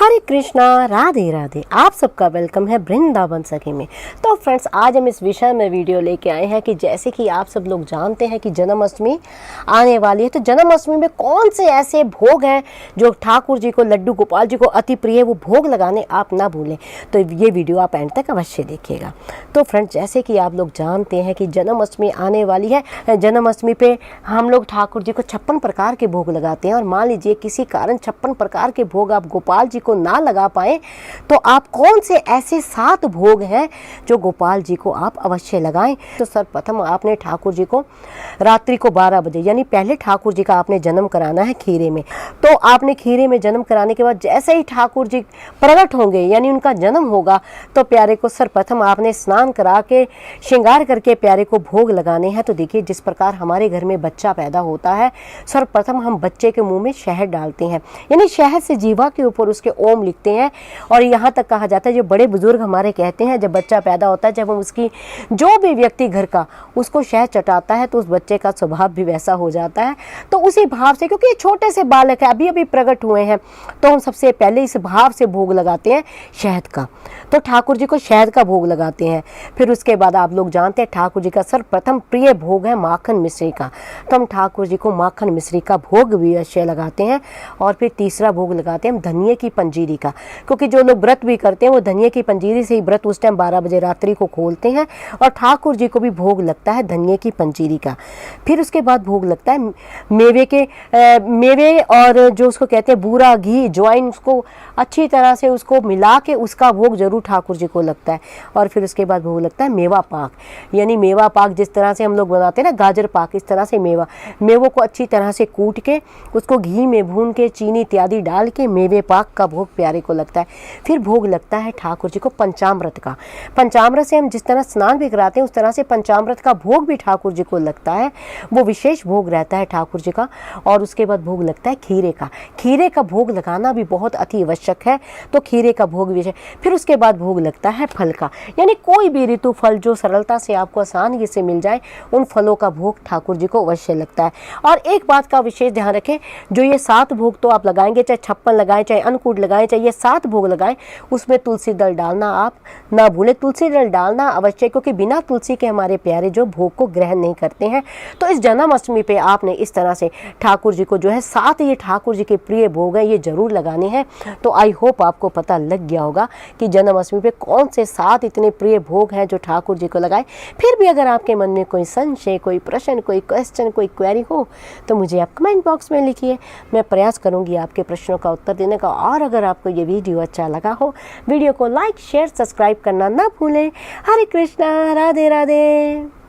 हरे कृष्णा, राधे राधे। आप सबका वेलकम है वृंदावन सखी में। तो फ्रेंड्स, आज हम इस विषय में वीडियो लेके आए हैं कि जैसे कि आप सब लोग जानते हैं कि जन्माष्टमी आने वाली है, तो जन्माष्टमी में कौन से ऐसे भोग हैं जो ठाकुर जी को, लड्डू गोपाल जी को अति प्रिय है, वो भोग लगाने आप ना भूलें। तो ये वीडियो आप एंड तक अवश्य देखिएगा। तो फ्रेंड्स, जैसे कि आप लोग जानते हैं कि जन्माष्टमी आने वाली है। जन्माष्टमी पे हम लोग ठाकुर जी को 56 प्रकार के भोग लगाते हैं, और मान लीजिए किसी कारण 56 प्रकार के भोग आप गोपाल जी को ना लगा पाए, तो आप कौन से ऐसे 7 भोग हैं जो गोपाल जी को आप अवश्य लगाएं। तो सर्वप्रथम आपने ठाकुर जी को रात्रि को 12 बजे, यानी पहले ठाकुर जी का आपने जन्म कराना है खीरे में। तो आपने खीरे में जन्म कराने के बाद जैसे ही ठाकुर जी प्रकट होंगे, यानी उनका जन्म होगा, तो प्यारे को सर्वप्रथम आपने स्नान करा के श्रृंगार करके प्यारे को भोग लगाने हैं। तो देखिए, जिस प्रकार हमारे घर में बच्चा पैदा होता है, सर्वप्रथम हम बच्चे के मुंह में शहद डालते हैं, यानी शहद से जीवा के ऊपर उसके ओम लिखते हैं। और यहाँ तक कहा जाता है, जो बड़े बुजुर्ग हमारे कहते हैं, जब बच्चा पैदा होता है, जब हम उसकी जो भी व्यक्ति घर का उसको शहद चटाता है, तो उस बच्चे का स्वभाव भी वैसा हो जाता है। तो उसी भाव से, क्योंकि ये छोटे से बालक है, अभी अभी प्रकट हुए हैं, तो हम सबसे पहले इस भाव से भोग लगाते हैं शहद का। तो ठाकुर जी को शहद का भोग लगाते हैं। फिर उसके बाद आप लोग जानते हैं ठाकुर जी का सर्वप्रथम प्रिय भोग है माखन मिश्री का। तो हम ठाकुर जी को माखन मिश्री का भोग भी अवश्य लगाते हैं। और फिर तीसरा भोग लगाते हैं हम धनिये की पंजीरी का, क्योंकि जो लोग व्रत भी करते हैं वो धनिये की पंजीरी से ही व्रत उस टाइम 12 बजे रात्रि को खोलते हैं। और ठाकुर जी को भी भोग लगता है धनिये की पंजीरी का। फिर उसके बाद भोग लगता है मेवे और जो उसको कहते हैं बूरा घी, ज्वाइन, उसको अच्छी तरह से उसको मिला के उसका भोग जरूर ठाकुर जी को लगता है। और फिर उसके बाद भोग लगता है मेवा पाक, यानी मेवा पाक जिस तरह से हम लोग बनाते हैं ना, गाजर पाक, इस तरह से मेवों को अच्छी तरह से कूट के उसको घी में भून के चीनी इत्यादि डाल के मेवे पाक का भोग प्यारे को लगता है। फिर भोग लगता है ठाकुर जी को पंचामृत का। पंचामृत से हम जिस तरह स्नान भी कराते हैं, उस तरह से पंचामृत का भोग भी ठाकुर जी को लगता है। वो विशेष भोग रहता है ठाकुर जी का। और उसके बाद भोग लगता है खीरे का। खीरे का भोग लगाना भी बहुत अति आवश्यक है, तो खीरे का भोग विशेष। फिर उसके बाद भोग लगता है फल का, यानी कोई भी ऋतु फल जो सरलता से आपको आसानी से मिल जाए, उन फलों का भोग ठाकुर जी को अवश्य लगता है। और एक बात का विशेष ध्यान रखें, जो ये 7 भोग तो आप लगाएंगे, चाहे 56 लगाएं, चाहे अन्नकूट लगाएं, चाहे ये 7 भोग लगाएं, उसमें तुलसी दल डालना आप ना भूलें। तुलसी दल डालना अवश्य, क्योंकि बिना तुलसी के हमारे प्यारे जो भोग को ग्रहण नहीं करते हैं। तो इस जन्माष्टमी पे आपने इस तरह से ठाकुर जी को जो है 7 ये ठाकुर जी के प्रिय भोग हैं, ये जरूर लगाने हैं। तो आई होप आपको पता लग गया होगा कि जन्माष्टमी पे कौन से 7 इतने प्रिय भोग हैं जो ठाकुर जी को लगाए। फिर भी अगर आपके मन में कोई संशय, कोई प्रश्न, कोई क्वेश्चन, कोई क्वेरी हो, तो मुझे आप कमेंट बॉक्स में लिखिए। मैं प्रयास करूंगी आपके प्रश्नों का उत्तर देने का। और अगर आपको ये वीडियो अच्छा लगा हो, वीडियो को लाइक, शेयर, सब्सक्राइब करना ना भूलें। हरे कृष्णा, राधे राधे।